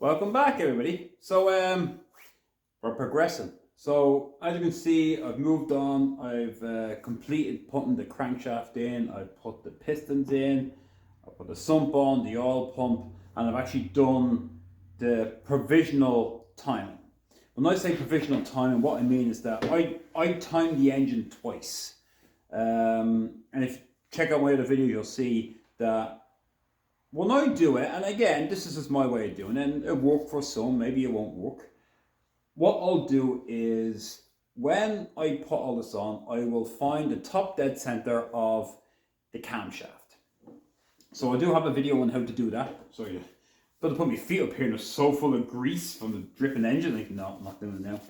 Welcome back, everybody. So we're progressing. So as you can see, I've moved on. I've completed putting the crankshaft in. I've put the pistons in. I put the sump on, the oil pump, and I've actually done the provisional timing. When I say provisional timing, what I mean is that I timed the engine twice. And if you check out my other videos, you'll see that when I do it, and again, this is just my way of doing it, and it worked for some, maybe it won't work. What I'll do is, when I put all this on, I will find the top dead center of the camshaft. So I do have a video on how to do that. Sorry, I'm going to put my feet up here and they're so full of grease from the dripping engine. Like, no, I'm not doing it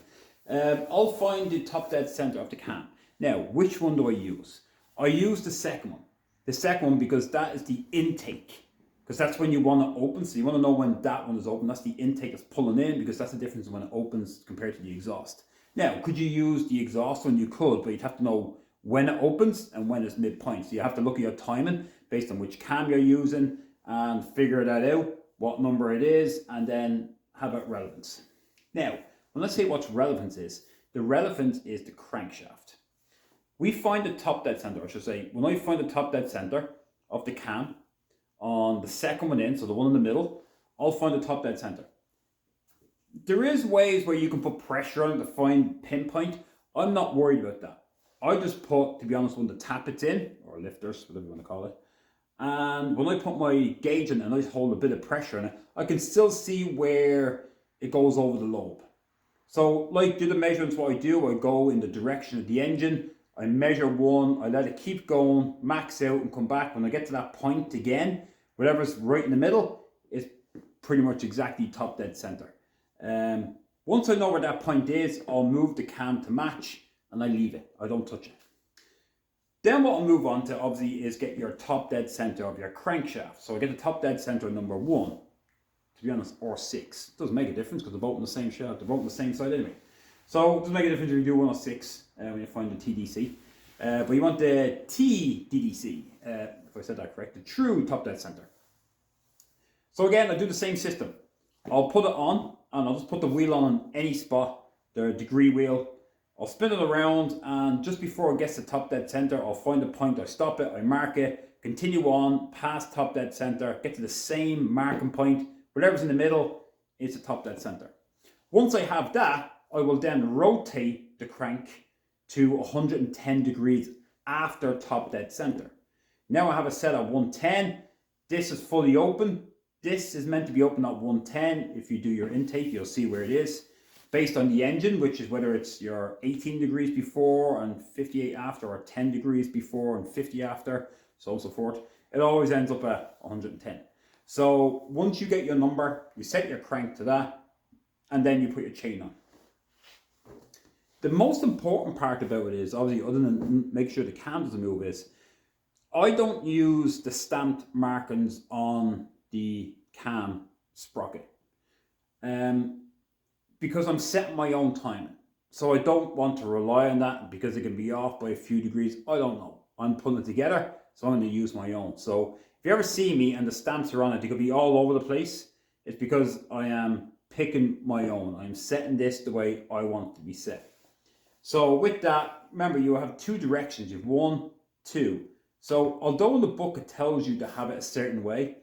now. I'll find the top dead center of the cam. Now, which one do I use? I use the second one. The second one because that is the intake. Because that's when you want to open, so you want to know when that one is open. That's the intake that's pulling in, because that's the difference when it opens compared to the exhaust. Now, could you use the exhaust one? You could, but you'd have to know when it opens and when it's midpoint. So you have to look at your timing based on which cam you're using and figure that out, what number it is, and then have it relevance. Now, when I say what relevance is, the relevance is the crankshaft. We find the top dead center, I should say, when I find the top dead center of the cam, on the second one in, so the one in the middle, I'll find the top dead center. There is ways where you can put pressure on it to find pinpoint. I'm not worried about that. I just put, to be honest, when the tappets in, or lifters, whatever you want to call it, and when I put my gauge in and I hold a bit of pressure on it, I can still see where it goes over the lobe. So, like do the measurements, what I do, I go in the direction of the engine, I measure one, I let it keep going, max out and come back. When I get to that point again, whatever's right in the middle is pretty much exactly top dead center. Once I know where that point is, I'll move the cam to match and I leave it. I don't touch it. Then what I'll move on to obviously is get your top dead center of your crankshaft. So I get the top dead center number 1, to be honest, or 6. It doesn't make a difference because they're both on the same shaft, they're both on the same side anyway. So it doesn't make a difference if you do 1 or 6 when you find the TDC. But you want the TDDC, if I said that correct, the true top dead center. So again, I do the same system. I'll put it on and I'll just put the wheel on any spot, the degree wheel. I'll spin it around, and just before it gets to top dead center, I'll find a point, I stop it, I mark it, continue on past top dead center, get to the same marking point, whatever's in the middle is the top dead center. Once I have that, I will then rotate the crank to 110 degrees after top dead center. Now I have it set at 110. This is fully open. This is meant to be open at 110. If you do your intake, you'll see where it is. Based on the engine, which is whether it's your 18 degrees before and 58 after, or 10 degrees before and 50 after, so on and so forth, it always ends up at 110. So once you get your number, you set your crank to that, and then you put your chain on. The most important part about it is, obviously, other than make sure the cam doesn't move, is I don't use the stamped markings on the cam sprocket. Because I'm setting my own timing. So I don't want to rely on that because it can be off by a few degrees. I don't know. I'm putting it together, so I'm going to use my own. So if you ever see me and the stamps are on it, they could be all over the place. It's because I am picking my own. I'm setting this the way I want it to be set. So with that, remember you have 2 directions. You have 1, 2. So although in the book it tells you to have it a certain way,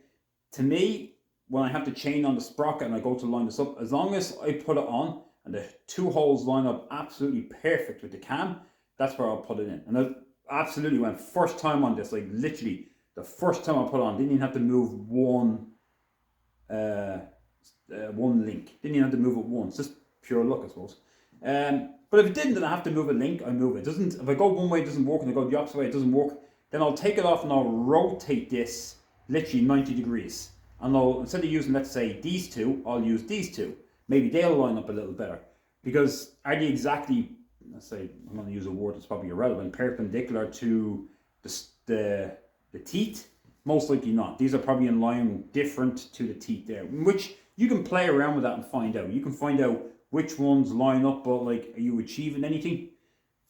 to me, when I have the chain on the sprocket and I go to line this up, as long as I put it on and the 2 holes line up absolutely perfect with the cam, that's where I'll put it in. And it absolutely went first time on this, like literally the first time I put it on, didn't even have to move one link. Didn't even have to move it once, just pure luck, I suppose. But if it didn't, then I have to move a link, I move it. If I go one way, it doesn't work, and I go the opposite way, it doesn't work, then I'll take it off and I'll rotate this literally 90 degrees. And I'll, instead of using, let's say, these 2, I'll use these 2. Maybe they'll line up a little better. Because are they exactly, let's say, I'm going to use a word that's probably irrelevant, perpendicular to the teeth? Most likely not. These are probably in line different to the teeth there, which you can play around with that and find out. You can find out which ones line up, but like, are you achieving anything?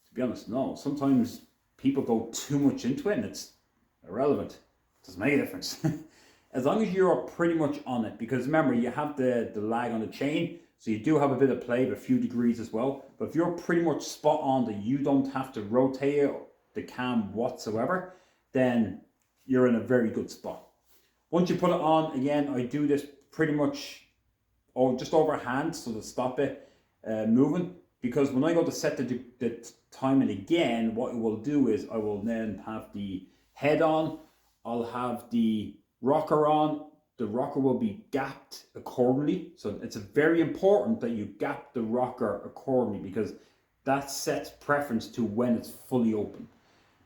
To be honest, no. Sometimes people go too much into it and it's irrelevant. It doesn't make a difference. as long as you're pretty much on it, because remember, you have the lag on the chain, so you do have a bit of play, but a few degrees as well. But if you're pretty much spot on that you don't have to rotate the cam whatsoever, then you're in a very good spot. Once you put it on, again, I do this pretty much just overhand, so to stop it moving. Because when I go to set the timing again, what it will do is I will then have the head on, I'll have the rocker on, the rocker will be gapped accordingly. So it's very important that you gap the rocker accordingly, because that sets preference to when it's fully open.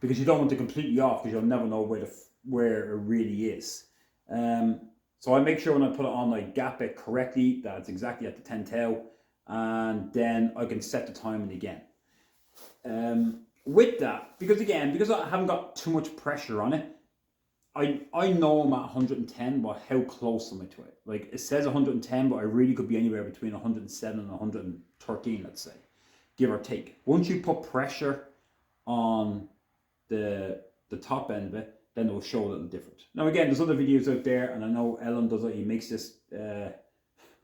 Because you don't want to completely off, because you'll never know where it really is. So I make sure when I put it on, I gap it correctly, that it's exactly at the 10 thou, and then I can set the timing again. With that, because I haven't got too much pressure on it, I know I'm at 110, but how close am I to it? Like, it says 110, but I really could be anywhere between 107 and 113, let's say, give or take. Once you put pressure on the top end of it, then it will show a little different. Now again, there's other videos out there, and I know Ellen does it. He makes this, I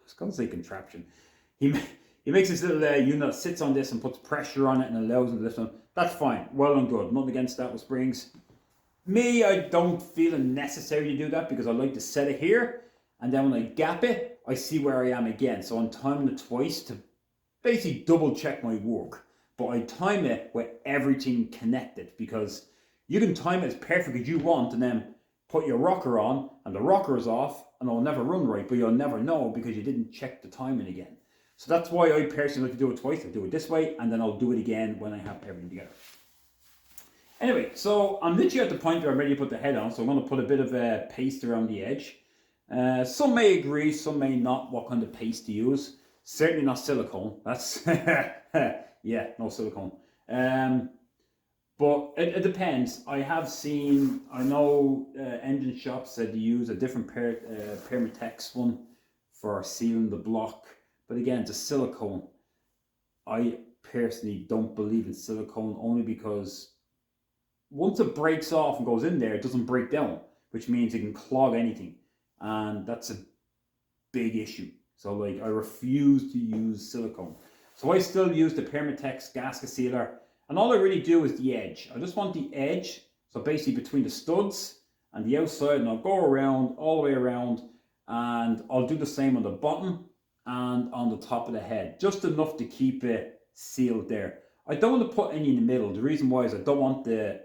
was going to say contraption. He makes this little unit that sits on this and puts pressure on it and allows it to lift on. That's fine, well and good. Nothing against that with springs. Me, I don't feel it necessary to do that, because I like to set it here, and then when I gap it, I see where I am again. So I'm timing it twice to basically double check my work. But I time it with everything connected, because you can time it as perfect as you want and then put your rocker on and the rocker is off and it'll never run right, but you'll never know because you didn't check the timing again. So that's why I personally like to do it twice. I do it this way, and then I'll do it again when I have everything together. Anyway, so I'm literally at the point where I'm ready to put the head on, so I'm going to put a bit of paste around the edge. Some may agree, some may not, what kind of paste to use. Certainly not silicone. That's, yeah, no silicone. But it depends. I have seen, I know engine shops said to use a different Permatex one for sealing the block. But again, it's a silicone. I personally don't believe in silicone, only because once it breaks off and goes in there, it doesn't break down, which means it can clog anything. And that's a big issue. So like, I refuse to use silicone. So I still use the Permatex gasket sealer. And all I really do is the edge. I just want the edge, so basically between the studs and the outside, and I'll go around, all the way around, and I'll do the same on the bottom and on the top of the head, just enough to keep it sealed there. I don't want to put any in the middle. The reason why is I don't want the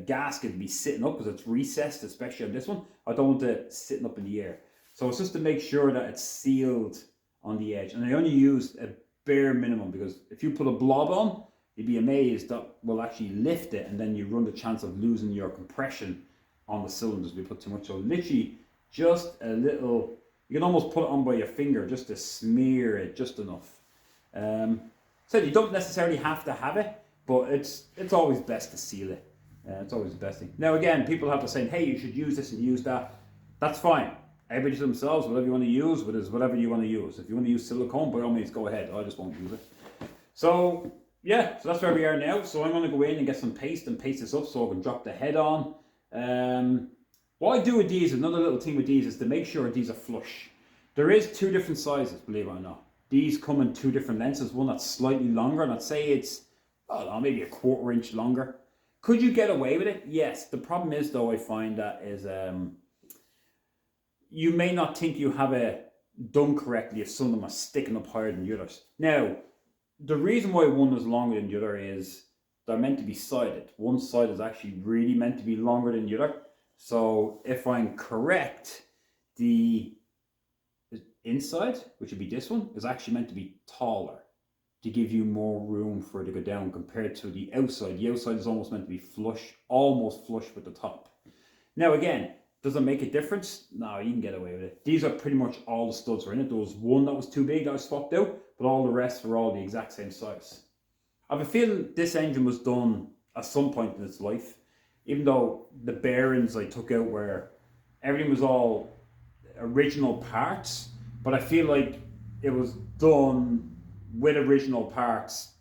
gasket to be sitting up, because it's recessed, especially on this one. I don't want it sitting up in the air. So it's just to make sure that it's sealed on the edge. And I only use a bare minimum, because if you put a blob on, you'd be amazed that will actually lift it, and then you run the chance of losing your compression on the cylinders if you put too much. So literally just a little, you can almost put it on by your finger just to smear it just enough. So you don't necessarily have to have it, but it's always best to seal it. It's always the best thing. Now again, people have to say, hey, you should use this and use that. That's fine. Everybody to themselves, whatever you want to use, whatever you want to use. If you want to use silicone, by all means, go ahead. I just won't use it. So yeah, so that's where we are now. So I'm going to go in and get some paste and paste this up so I can drop the head on. What I do with these, another little thing with these, is to make sure these are flush. There is two different sizes, believe it or not. These come in two different lengths. One that's slightly longer, and I'd say it's, I don't know, maybe a 1/4 inch longer. Could you get away with it? Yes. The problem is, though, I find that is you may not think you have it done correctly if some of them are sticking up higher than the others. Now, the reason why one is longer than the other is they're meant to be sided. One side is actually really meant to be longer than the other. So if I'm correct, the inside, which would be this one, is actually meant to be taller to give you more room for it to go down compared to the outside. The outside is almost meant to be flush, almost flush with the top. Now again, does it make a difference? No, you can get away with it. These are pretty much all the studs are in it. There was one that was too big that I swapped out, but all the rest were all the exact same size. I have a feeling this engine was done at some point in its life, even though the bearings I took out were, everything was all original parts, but I feel like it was done with original parts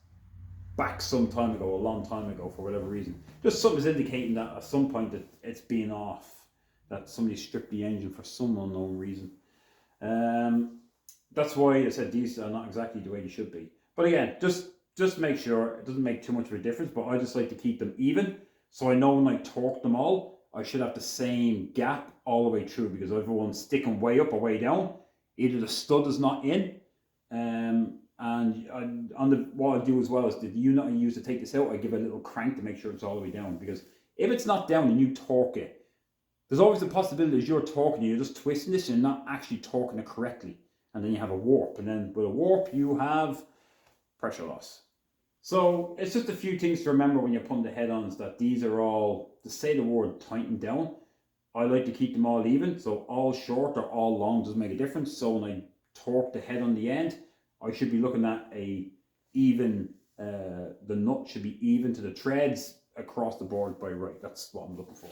back some time ago, a long time ago, for whatever reason. Just something's indicating that at some point that it's been off. that somebody stripped the engine for some unknown reason. That's why I said these are not exactly the way they should be. But again, just make sure it doesn't make too much of a difference, but I just like to keep them even. So I know when I torque them all, I should have the same gap all the way through, because if one's sticking way up or way down, either the stud is not in, what I do as well is the unit I use to take this out, I give a little crank to make sure it's all the way down, because if it's not down and you torque it, there's always the possibility that you're torquing, you're just twisting this, and you're not actually torquing it correctly, and then you have a warp, and then with a warp you have pressure loss. So it's just a few things to remember when you're putting the head-ons, that these are all, to say the word tighten down, I like to keep them all even, so all short or all long doesn't make a difference. So when I torque the head on the end, I should be looking at a even, the nut should be even to the threads across the board by right. That's what I'm looking for.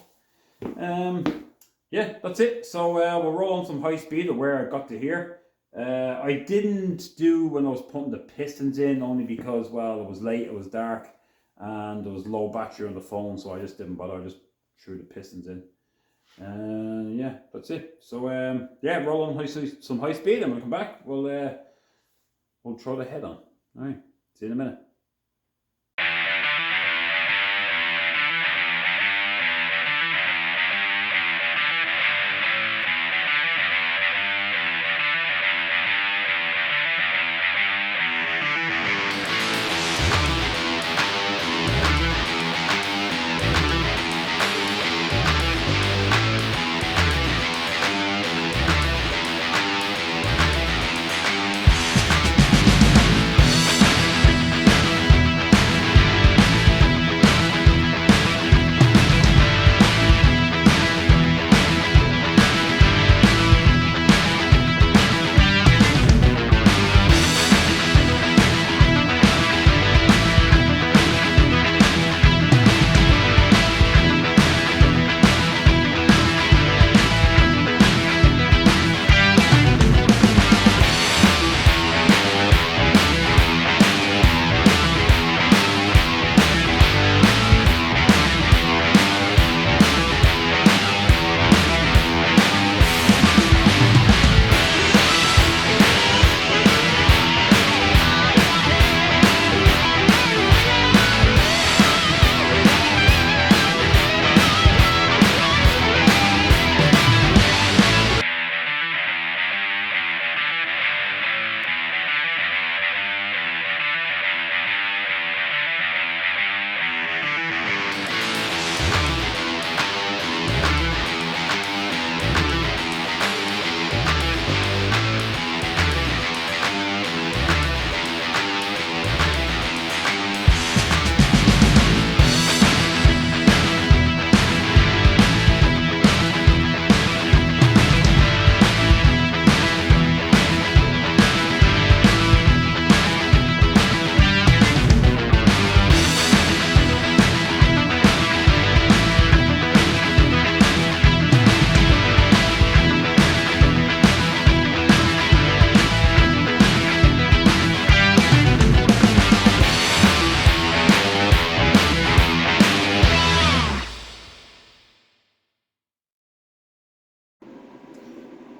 Yeah, that's it. So we'll roll on some high speed of where I got to here. I didn't do when I was putting the pistons in, only because, well, it was late, it was dark, and there was low battery on the phone, so I just didn't bother. I just threw the pistons in. Yeah, that's it. So yeah, roll on some high speed, and we'll come back. We'll throw the head on. All right, see you in a minute.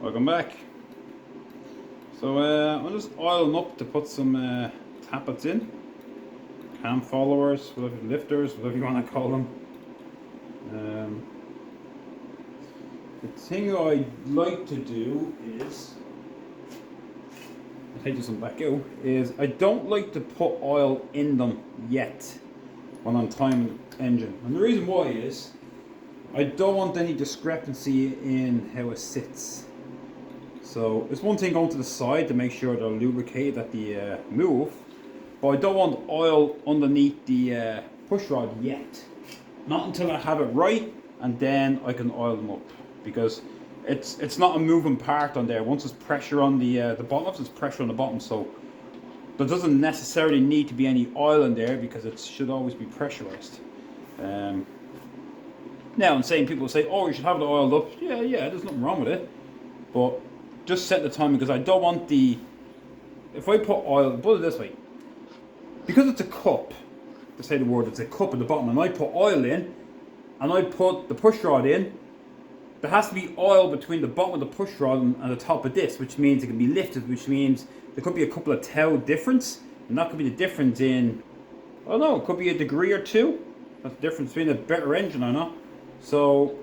Welcome back. So I'm just oiling up to put some tappets in, cam followers, whatever, lifters, whatever you want to call them. The thing I like to do is, I'll take this one back out, is I don't like to put oil in them yet when I'm timing the engine. And the reason why is, I don't want any discrepancy in how it sits. So it's one thing going to the side to make sure they're lubricated at the move, but I don't want oil underneath the push rod yet. Not until I have it right, and then I can oil them up, because it's not a moving part on there. Once there's pressure on the bottom, there's pressure on the bottom, so there doesn't necessarily need to be any oil in there, because it should always be pressurized. Now, I'm saying, people say, oh, you should have it oiled up. Yeah, there's nothing wrong with it, but just set the timing, because I don't want the, if I put oil, put it this way, because it's a cup, to say the word, it's a cup at the bottom, and I put oil in, and I put the push rod in, there has to be oil between the bottom of the push rod and the top of this, which means it can be lifted, which means there could be a couple of thou difference, and that could be the difference in, I don't know, it could be a degree or two. That's the difference between a better engine or not. So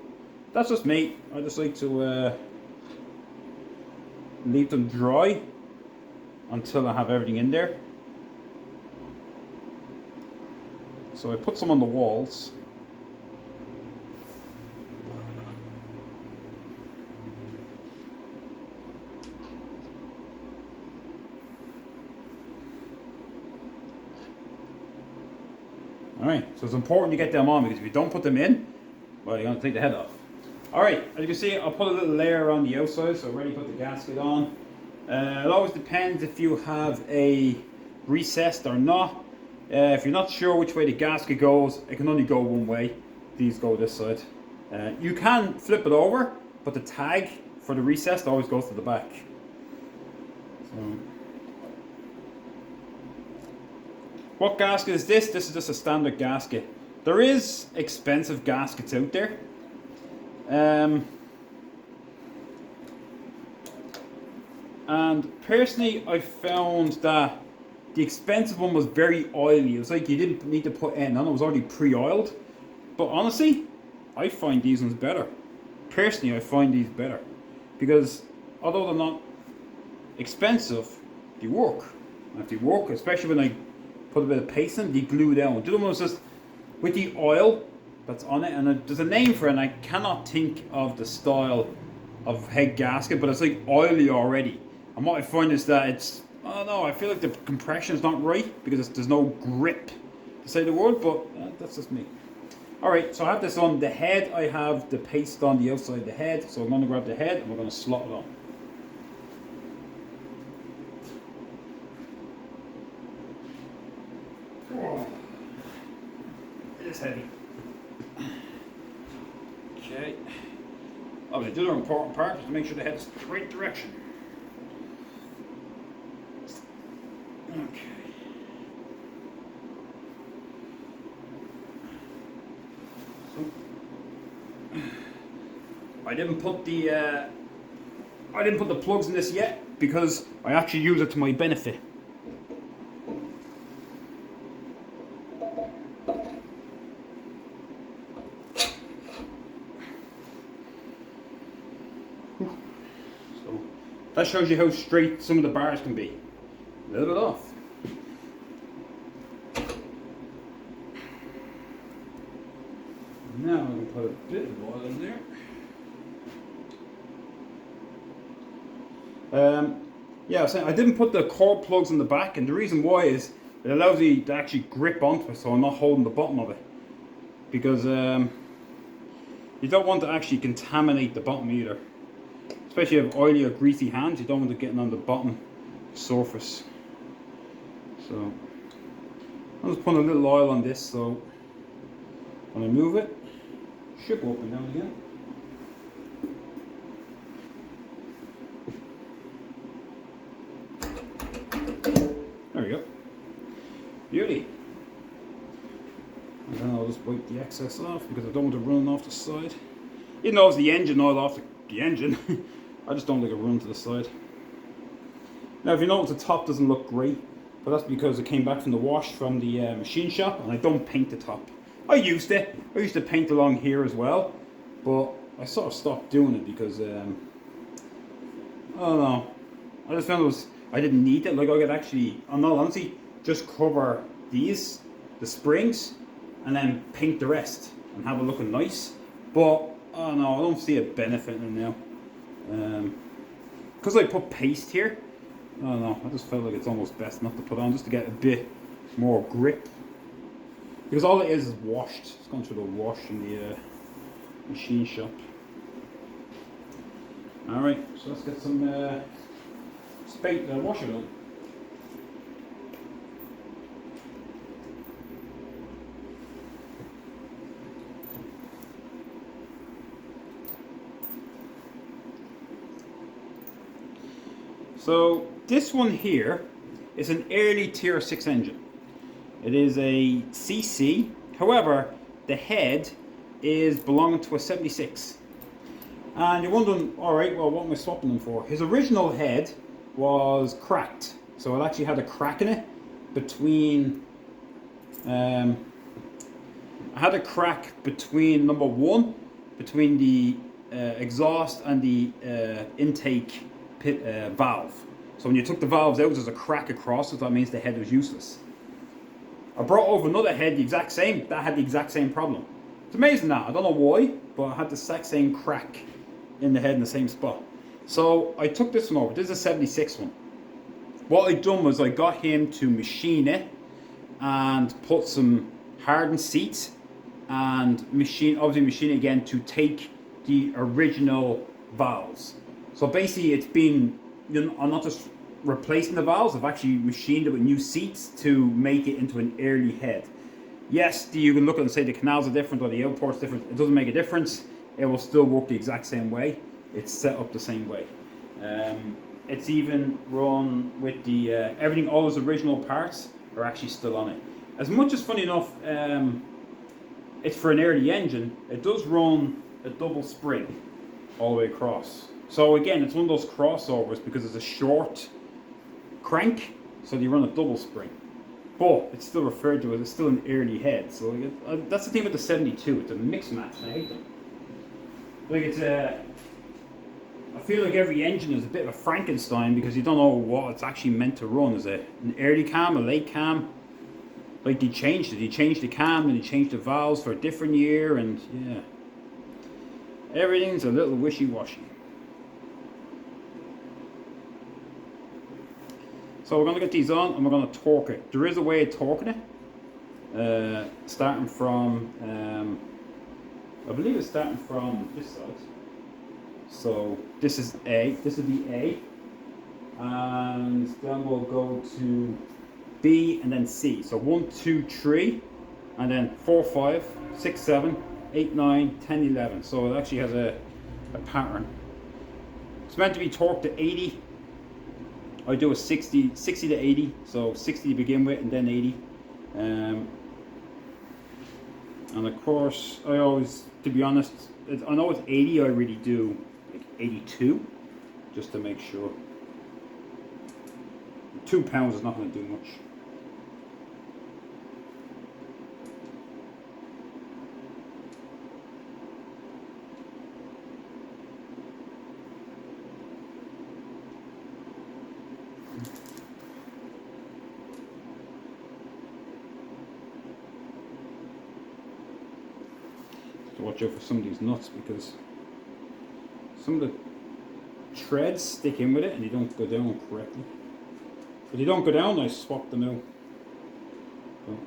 that's just me. I just like to leave them dry until I have everything in there. So I put some on the walls. Alright, so it's important you get them on, because if you don't put them in, well, you're going to take the head off. Alright, as you can see, I'll put a little layer on the outside, so I've already put the gasket on. It always depends if you have a recessed or not. If you're not sure which way the gasket goes, it can only go one way. These go this side. You can flip it over, but the tag for the recessed always goes to the back. So, what gasket is this? This is just a standard gasket. There is expensive gaskets out there. And personally, I found that the expensive one was very oily. It was like you didn't need to put any on, it was already pre-oiled. But honestly, I find these ones better. Personally, I find these better. Because although they're not expensive, they work. And if they work, especially when I put a bit of paste in, they glue down. The other one was just with the oil that's on it, and there's a name for it, and I cannot think of the style of head gasket, but it's like oily already. And what I find is that it's, I don't know, I feel like the compression is not right, because there's no grip, to say the word, but that's just me. Alright, so I have this on the head. I have the paste on the outside of the head, so I'm going to grab the head and we're going to slot it on. Oh, it is heavy. Okay. Oh, the other important part is to make sure the head's the right direction. Okay. So, I didn't put the plugs in this yet because I actually use it to my benefit. So that shows you how straight some of the bars can be. A little bit off. Now I'm going to put a bit of oil in there. Yeah, I was saying I didn't put the core plugs in the back, and the reason why is it allows you to actually grip onto it, so I'm not holding the bottom of it. Because you don't want to actually contaminate the bottom either. Especially if you have oily or greasy hands, you don't want it getting on the bottom surface. So I'm just putting a little oil on this, so when I move it, it should go up and down again. There we go. Beauty. And then I'll just wipe the excess off because I don't want it running off the side. Even though it's the engine oil off the engine, I just don't like it running to the side. Now if you notice the top doesn't look great, but that's because it came back from the wash from the machine shop, and I don't paint the top. I used to paint along here as well, but I sort of stopped doing it because I don't know, I just found I didn't need it. Like I could actually, in all honesty, just cover these, the springs, and then paint the rest and have it looking nice. But I don't know, I don't see a benefit in it now. Because I put paste here, I don't know, I just felt like it's almost best not to put on, just to get a bit more grip. Because all it is washed. It's gone through the wash in the machine shop. Alright, so let's get some washer on. So this one here is an early tr6 engine. It is a CC, however the head is belonging to a 76. And you're wondering, alright, well, what am I swapping them for? His original head was cracked. So it actually had a crack in it between, I had a crack between, number one, between the exhaust and the intake valve. So when you took the valves out, there's a crack across it, that means the head was useless. I brought over another head, the exact same, that had the exact same problem. It's amazing that, I don't know why, but I had the exact same crack in the head in the same spot. So I took this one over, this is a 76 one. What I done was I got him to machine it and put some hardened seats and obviously machine it again to take the original valves. So basically it's been, I'm not just replacing the valves, I've actually machined it with new seats to make it into an early head. Yes, you can look at it and say the canals are different or the outport's different. It doesn't make a difference. It will still work the exact same way. It's set up the same way. It's even run with the everything, all those original parts are actually still on it. As much as, funny enough, it's for an early engine, it does run a double spring all the way across. So again, it's one of those crossovers because it's a short crank, so you run a double spring. But it's still referred to as, it's still an early head. So that's the thing with the 72, it's a mix match, and I hate them. Like it's I feel like every engine is a bit of a Frankenstein because you don't know what it's actually meant to run. Is it an early cam, a late cam? Like they changed it. They changed the cam and they changed the valves for a different year, and yeah. Everything's a little wishy-washy. So we're going to get these on and we're going to torque it. There is a way of torquing it. Starting from, I believe it's starting from this side. So this is A, this is the A. And then we'll go to B and then C. So 1, 2, 3, and then 4, 5, 6, 7, 8, 9, 10, 11. So it actually has a pattern. It's meant to be torqued to 80. I do a 60 to 80, so 60 to begin with and then 80. And of course, I always, to be honest, I know it's 80, I really do like 82, just to make sure. 2 pounds is not going to do much. To watch out for some of these nuts because some of the treads stick in with it and they don't go down correctly. If they don't go down, I swap them out. So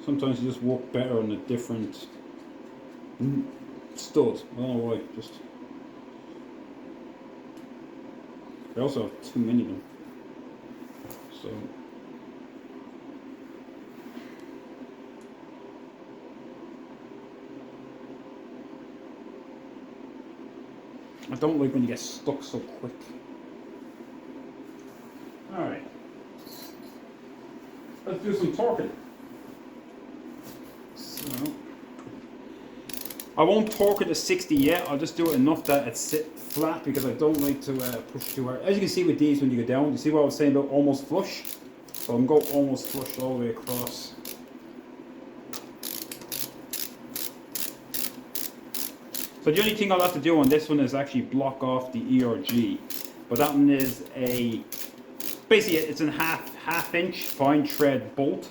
sometimes you just work better on a different stud. I don't know why. Just I also have too many of them. So. I don't like when you get stuck so quick. Alright. Let's do some torquing. So, I won't torque it to 60 yet, I'll just do it enough that it sit flat because I don't like to push too hard. As you can see with these when you go down, you see what I was saying about almost flush? So I'm going almost flush all the way across. So the only thing I'll have to do on this one is actually block off the ERG. But that one is basically it's a half inch fine thread bolt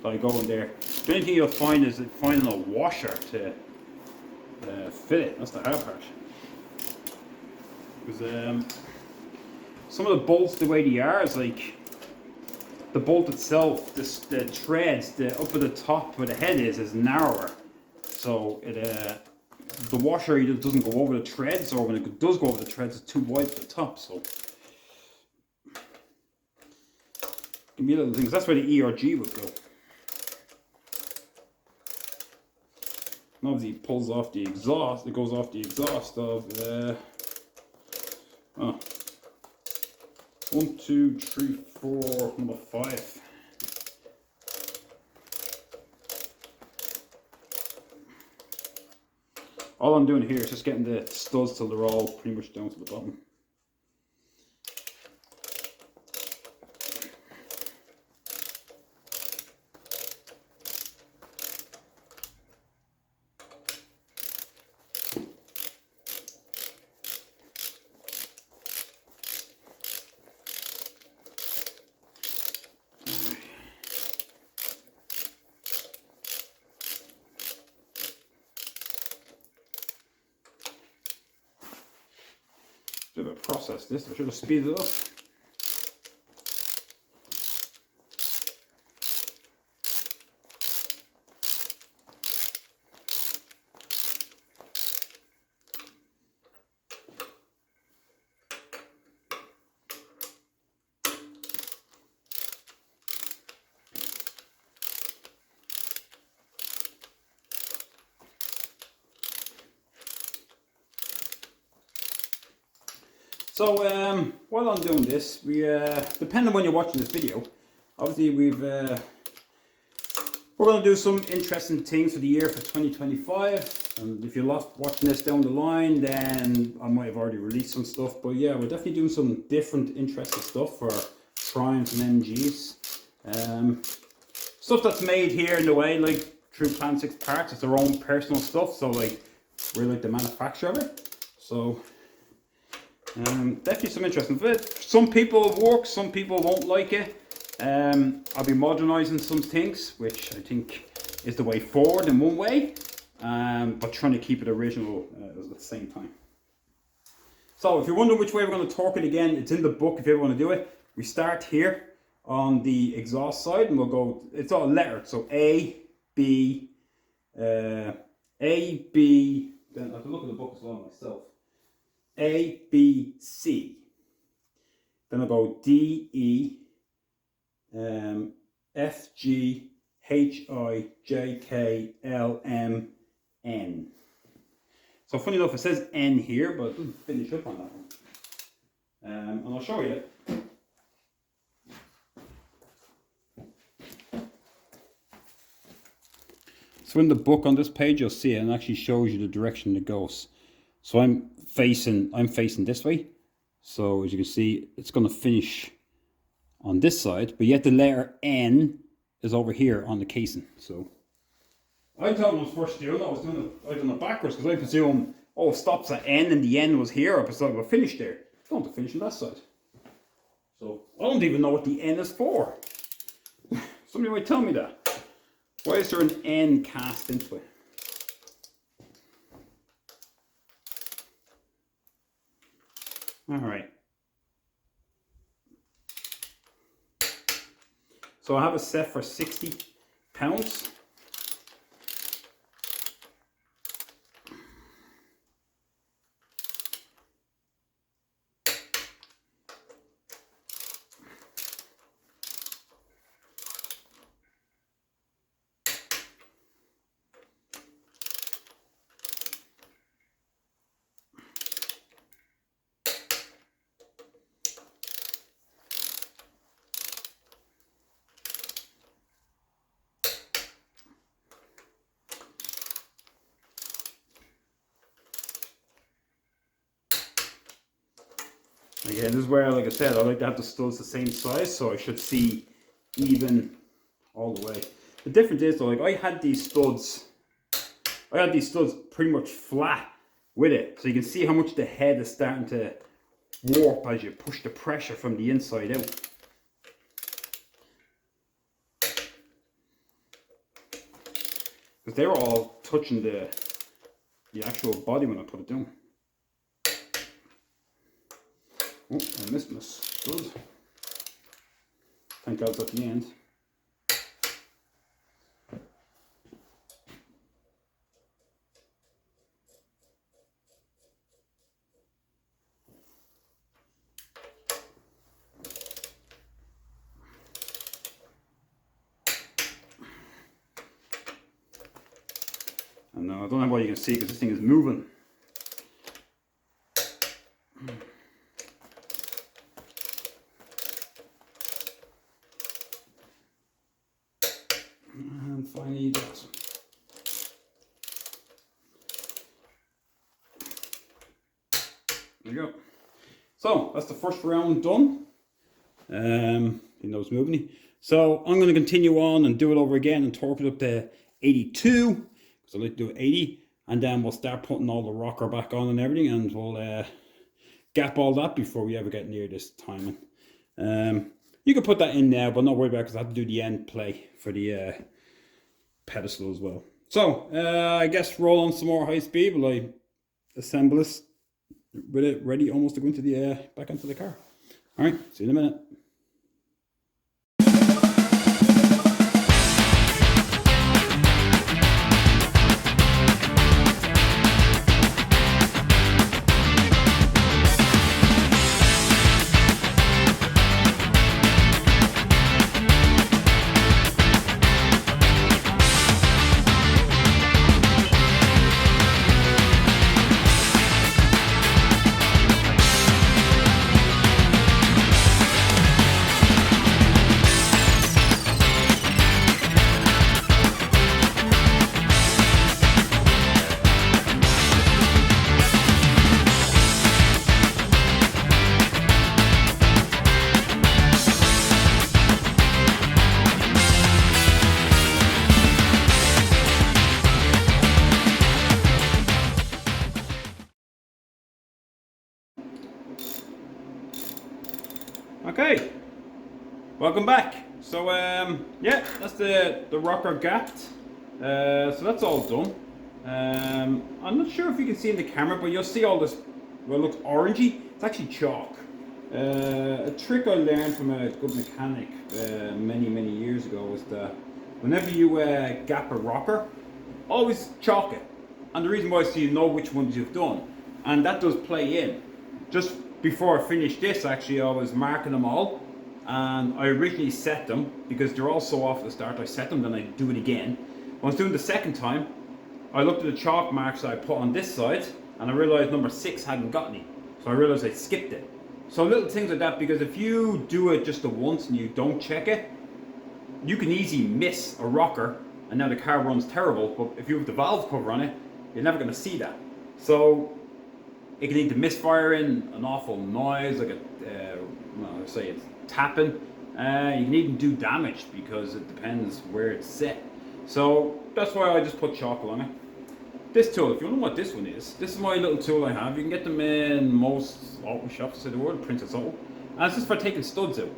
that I go in there. The only thing you'll find is finding a washer to fit it. That's the hard part. Because some of the bolts, the way they are, is like the bolt itself, the threads, the up at the top where the head is narrower. So it the washer either doesn't go over the threads, or when it does go over the threads, it's too wide at the top. So give me little things. That's where the ERG would go. And obviously, it pulls off the exhaust. It goes off the exhaust of 1, 2, 3, 4, number 5. all I'm doing here is just getting the studs till they're all pretty much down to the bottom. Bit of a process this, I should have speeded it up. So while I'm doing this, we depending on when you're watching this video, obviously we're going to do some interesting things for the year for 2025. And if you're watching this down the line, then I might have already released some stuff. But yeah, we're definitely doing some different, interesting stuff for Triumphs and MGs. Stuff that's made here in the way, like through tr6 parts. It's their own personal stuff. So like we're like the manufacturer of it. So. Definitely some interesting fit. Some people work, some people won't like it. I'll be modernising some things, which I think is the way forward in one way, but trying to keep it original at the same time. So if you're wondering which way we're going to torque it again, it's in the book if you ever want to do it. We start here on the exhaust side and we'll go, it's all lettered, so A, B, then I have to look at the book as well myself. A, B, C. Then I'll go D, E, F, G, H, I, J, K, L, M, N. So funny enough, it says N here, but it doesn't finish up on that one. And I'll show you. So in the book on this page, you'll see it and it actually shows you the direction it goes. So I'm facing this way. So as you can see, it's going to finish on this side, but yet the letter N is over here on the casing. So I thought when I was first doing it, I was doing it backwards because I presume, oh, it stops at N and the N was here. I presume we'll finish there. It's going to finish on that side. So I don't even know what the N is for. Somebody might tell me that. Why is there an N cast into it? All right. So I have it set for 60 pounds. Again, this is where, like I said, I like to have the studs the same size, so I should see even all the way. The difference is though, like I had these studs pretty much flat with it, so you can see how much the head is starting to warp as you push the pressure from the inside out. Because they were all touching the actual body when I put it down. Oh, I missed my stud. Thank God it's at the end. And I don't know what you can see because this thing is moving. And finally that. There you go. So that's the first round done. He knows moving. So I'm going to continue on and do it over again and torque it up to 82, because I like to do 80, and then we'll start putting all the rocker back on and everything, and we'll gap all that before we ever get near this timing. You can put that in now, but not worry about it, because I have to do the end play for the pedestal as well. So I guess roll on some more high speed while I assemble this with it ready almost to go into the back into the car. All right, see you in a minute. Okay, welcome back. So yeah, that's the rocker gapped. So that's all done. I'm not sure if you can see in the camera, but you'll see all this, well, it looks orangey. It's actually chalk. A trick I learned from a good mechanic many years ago was that whenever you gap a rocker, always chalk it. And the reason why is so you know which ones you've done. And that does play in. Just before I finished this, actually, I was marking them all, and I originally set them because they're all so off at the start. I set them, then I do it again. When I was doing the second time, I looked at the chalk marks that I put on this side, and I realized number 6 hadn't got any, so I realized I skipped it. So little things like that, because if you do it just the once and you don't check it, you can easily miss a rocker, and now the car runs terrible. But if you have the valve cover on it, you're never going to see that. So it can lead to misfiring, an awful noise, like well, say it's tapping. You can even do damage because it depends where it's set. So that's why I just put chalk along it. This tool, if you don't know what this one is, this is my little tool I have. You can get them in most auto shops in the world, Princess Auto. And it's just for taking studs out.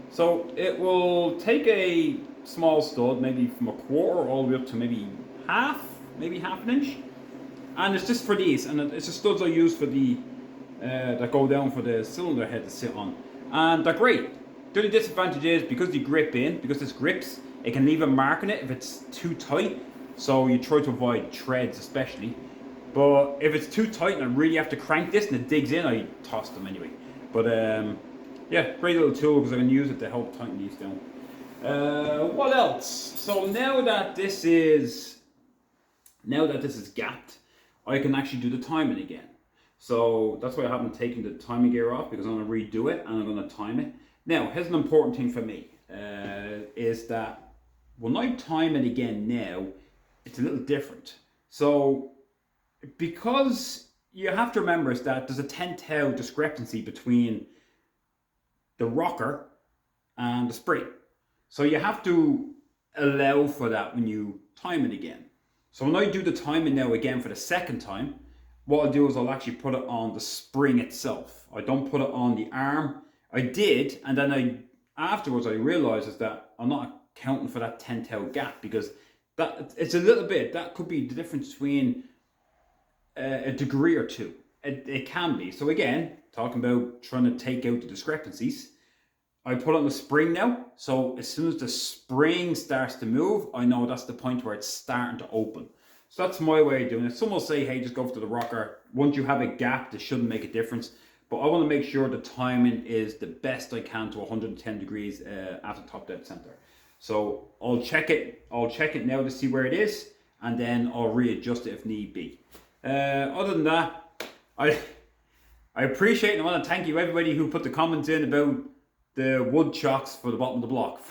So it will take a small stud, maybe from a quarter all the way up to maybe half an inch. And it's just for these, and it's the studs I use for the that go down for the cylinder head to sit on, and they're great. The only disadvantage is because they grip in, because this grips, it can leave a mark in it if it's too tight. So you try to avoid treads especially. But if it's too tight and I really have to crank this and it digs in, I toss them anyway. But yeah, great little tool because I can use it to help tighten these down. What else? So now that this is gapped, I can actually do the timing again. So that's why I haven't taken the timing gear off, because I'm going to redo it and I'm going to time it. Now, here's an important thing for me, is that when I time it again now, it's a little different. So, because you have to remember is that there's a 10 thou discrepancy between the rocker and the spring. So you have to allow for that when you time it again. So when I do the timing now again for the second time, what I'll do is I'll actually put it on the spring itself. I don't put it on the arm. I did, and then afterwards I realized is that I'm not accounting for that 10 thou gap, because that it's a little bit, that could be the difference between a degree or two. It can be. So again, talking about trying to take out the discrepancies, I put it on the spring now, so as soon as the spring starts to move, I know that's the point where it's starting to open. So that's my way of doing it. Some will say, hey, just go for the rocker. Once you have a gap, this shouldn't make a difference. But I want to make sure the timing is the best I can to 110 degrees at the top dead center. So I'll check it now to see where it is, and then I'll readjust it if need be. Other than that, I appreciate and I want to thank you everybody who put the comments in about the wood chocks for the bottom of the block.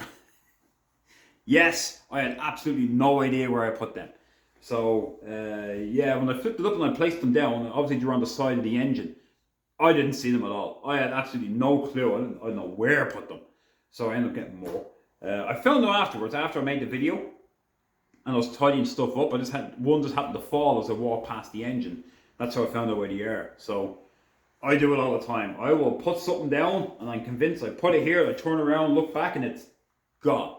Yes, I had absolutely no idea where I put them. So yeah, when I flipped it up and I placed them down, obviously they're on the side of the engine. I didn't see them at all. I had absolutely no clue. I didn't know where to put them. So I ended up getting more. I filmed them afterwards, after I made the video. And I was tidying stuff up. One just happened to fall as I walked past the engine. That's how I found out where the air. So I do it all the time. I will put something down and I'm convinced I put it here, I turn around, look back, and it's gone.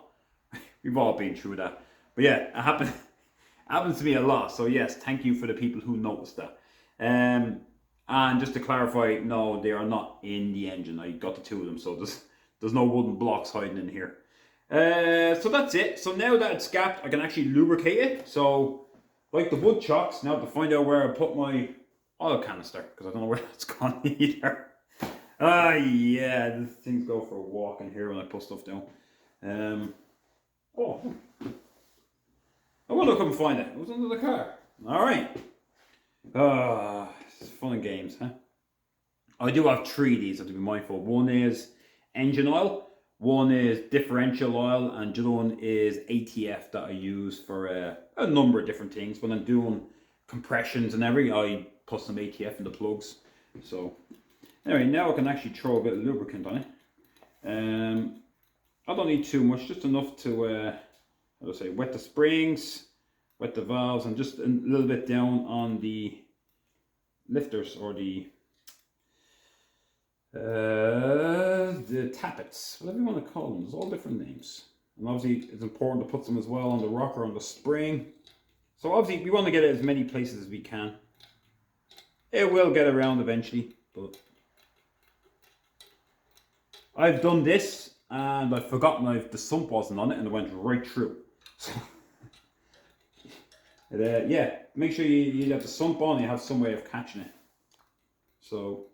We've all been through that. But yeah, it happens to me a lot. So yes, thank you for the people who noticed that. And just to clarify, no, they are not in the engine. I got the two of them, so there's no wooden blocks hiding in here. So that's it. So now that it's gapped, I can actually lubricate it. So like the wood chocks, now to find out where I put my oil canister, because I don't know where that's gone either. Yeah, these things go for a walk in here when I put stuff down. Oh, I wonder if I can find it. It was under the car. All right. It's fun and games, huh? I do have three of these I have to be mindful. One is engine oil, one is differential oil, and the other one is ATF that I use for a number of different things. When I'm doing compressions and I put some ATF in the plugs. So anyway, now I can actually throw a bit of lubricant on it. I don't need too much, just enough to how do I say, wet the springs, wet the valves, and just a little bit down on the lifters, or the tappets, whatever you want to call them. There's all different names. And obviously it's important to put them as well on the rocker, on the spring. So obviously we want to get it as many places as we can. It will get around eventually, but I've done this and I've forgotten the sump wasn't on it, and it went right through. So yeah, make sure you have the sump on, you have some way of catching it. So,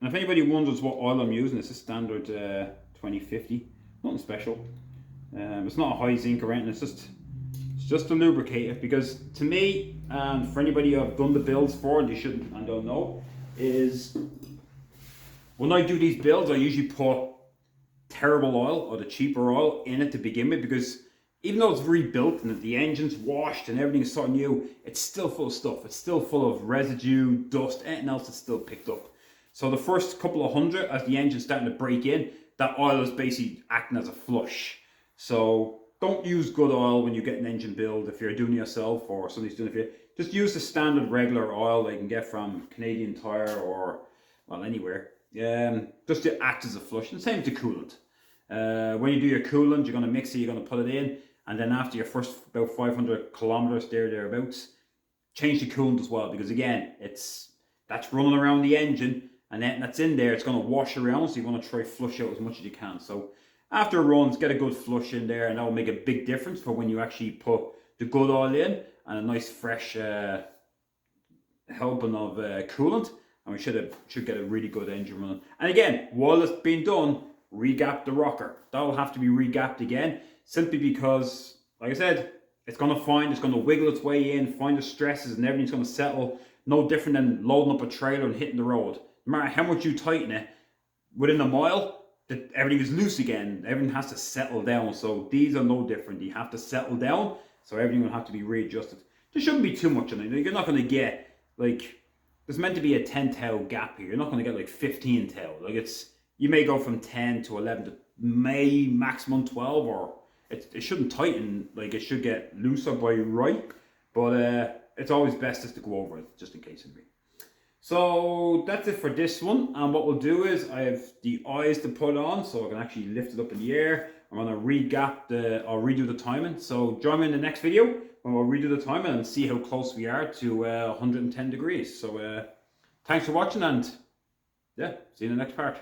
and if anybody wonders what oil I'm using, it's a standard 2050, nothing special. It's not a high zinc or anything, it's just to lubricate it, because to me, and for anybody who I've done the builds for, and they shouldn't and don't know, is when I do these builds, I usually put terrible oil or the cheaper oil in it to begin with, because even though it's rebuilt and the engine's washed and everything's sort of new, it's still full of stuff. It's still full of residue, dust, anything else that's still picked up. So the first couple of hundred, as the engine's starting to break in, that oil is basically acting as a flush. So don't use good oil when you get an engine build if you're doing it yourself or somebody's doing it for you. Just use the standard regular oil that you can get from Canadian Tire or, well, anywhere. Just to act as a flush. And same with the coolant. When you do your coolant, you're going to mix it, you're going to put it in, and then after your first about 500 kilometers thereabouts, change the coolant as well, because again, that's running around the engine, and then that's in there, it's going to wash around, so you want to try flush out as much as you can. So after runs, get a good flush in there, and that will make a big difference for when you actually put the good oil in and a nice fresh helping of coolant, and we should get a really good engine running. And again, while it's being done, re-gap the rocker. That will have to be re-gapped again, simply because, like I said, it's going to wiggle its way in, find the stresses, and everything's going to settle. No different than loading up a trailer and hitting the road. No matter how much you tighten it, within a mile, everything is loose again. Everything has to settle down. So these are no different. You have to settle down, so everything will have to be readjusted. There shouldn't be too much on it. You're not going to get, like, there's meant to be a 10 thou gap here. You're not going to get like 15 thou. Like, you may go from 10 to 11 to maximum 12, or it shouldn't tighten. Like, it should get looser by right, but it's always best just to go over it, just in case of me. So that's it for this one, and what we'll do is I have the eyes to put on, so I can actually lift it up in the air. I'm going to I'll redo the timing. So join me in the next video when we'll redo the timing and see how close we are to 110 degrees. So thanks for watching, and yeah, see you in the next part.